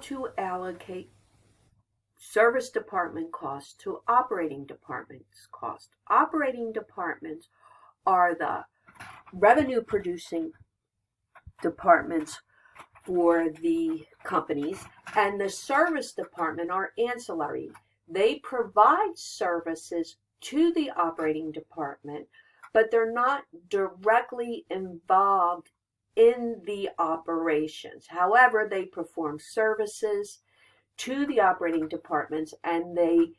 to allocate service department costs to operating departments costs. Operating departments are the revenue producing departments for the companies, and the service department are ancillary. They provide services to the operating department, but they're not directly involved in the operations. However, they perform services to the operating departments, and they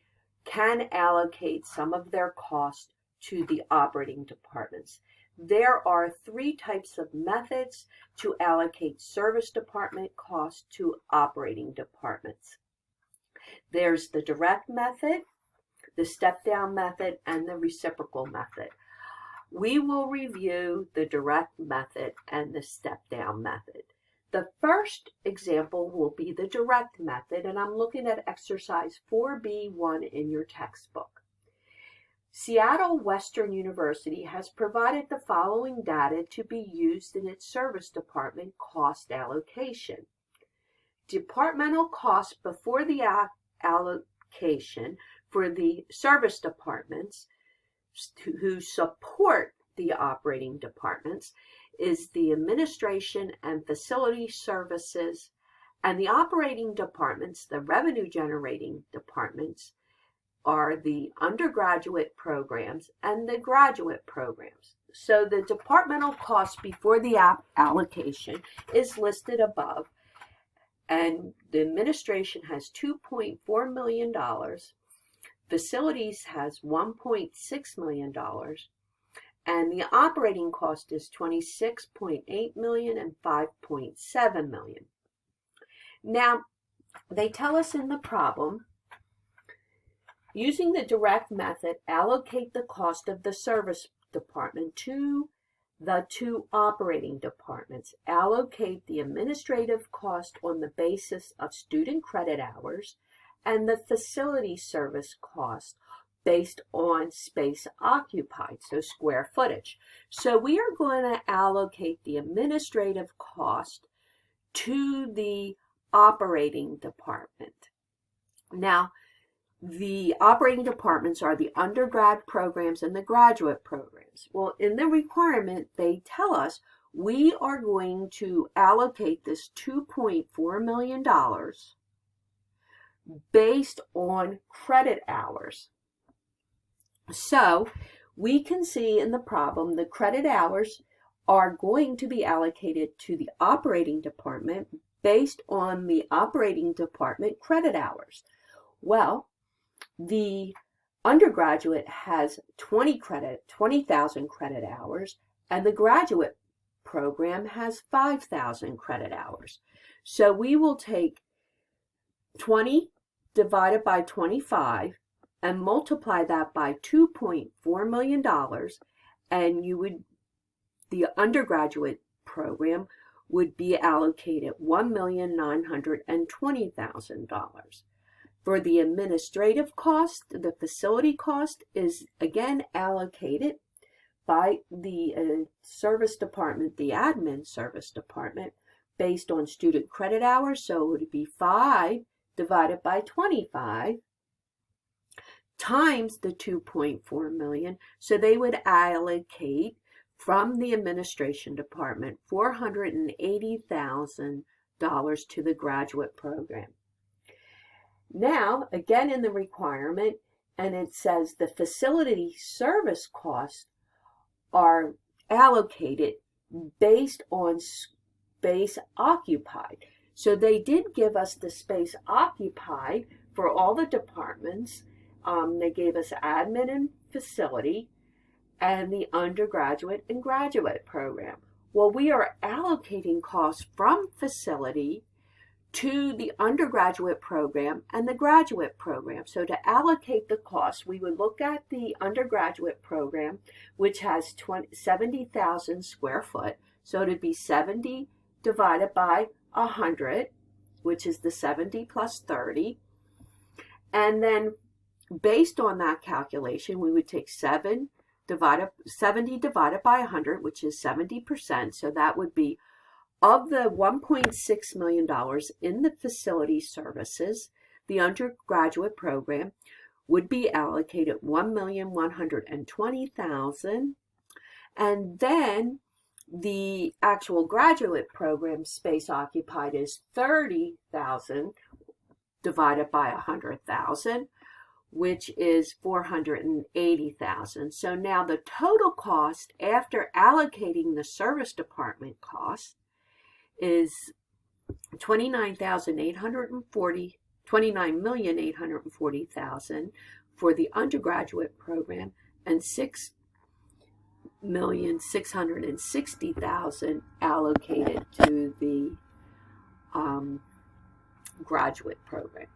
can allocate some of their cost to the operating departments. There are 3 types of methods to allocate service department costs to operating departments. There's the direct method, the step-down method, and the reciprocal method. We will review the direct method and the step-down method. The first example will be the direct method, and I'm looking at exercise 4B1 in your textbook. Seattle Western University has provided the following data to be used in its service department cost allocation. Departmental costs before the allocation for the service departments who support the operating departments is the administration and facility services, and the operating departments, the revenue generating departments, are the undergraduate programs and the graduate programs. So the departmental cost before the allocation is listed above, and the administration has $2.4 million, facilities has $1.6 million, and the operating cost is $26.8 million and $5.7 million. Now, they tell us in the problem, using the direct method, allocate the cost of the service department to the 2 operating departments. Allocate the administrative cost on the basis of student credit hours and the facility service cost based on space occupied, so square footage. So we are going to allocate the administrative cost to the operating department. Now, the operating departments are the undergrad programs and the graduate programs. Well, in the requirement, they tell us we are going to allocate this $2.4 million based on credit hours. So we can see in the problem the credit hours are going to be allocated to the operating department based on the operating department credit hours. Well, the undergraduate has 20,000 credit hours, and the graduate program has 5,000 credit hours. So we will take 20 divided by 25 and multiply that by $2.4 million, and the undergraduate program would be allocated $1,920,000. For the administrative cost, the facility cost is again allocated by the service department, the admin service department, based on student credit hours. So it would be 5 divided by 25 times the 2.4 million. So they would allocate from the administration department $480,000 to the graduate program. Now, again in the requirement, and it says the facility service costs are allocated based on space occupied. So they did give us the space occupied for all the departments. They gave us admin and facility and the undergraduate and graduate program. Well, we are allocating costs from facility to the undergraduate program and the graduate program. So to allocate the costs, we would look at the undergraduate program, which has 70,000 square foot. So it would be 70 divided by 100, which is the 70 plus 30. And then based on that calculation, we would take 70 divided by 100, which is 70%. So that would be Of the $1.6 million in the facility services, the undergraduate program would be allocated $1,120,000, and then the actual graduate program space occupied is 30,000 divided by 100,000, which is 480,000. So now the total cost after allocating the service department cost is 29,840,000 for the undergraduate program and 6,660,000 allocated to the graduate program.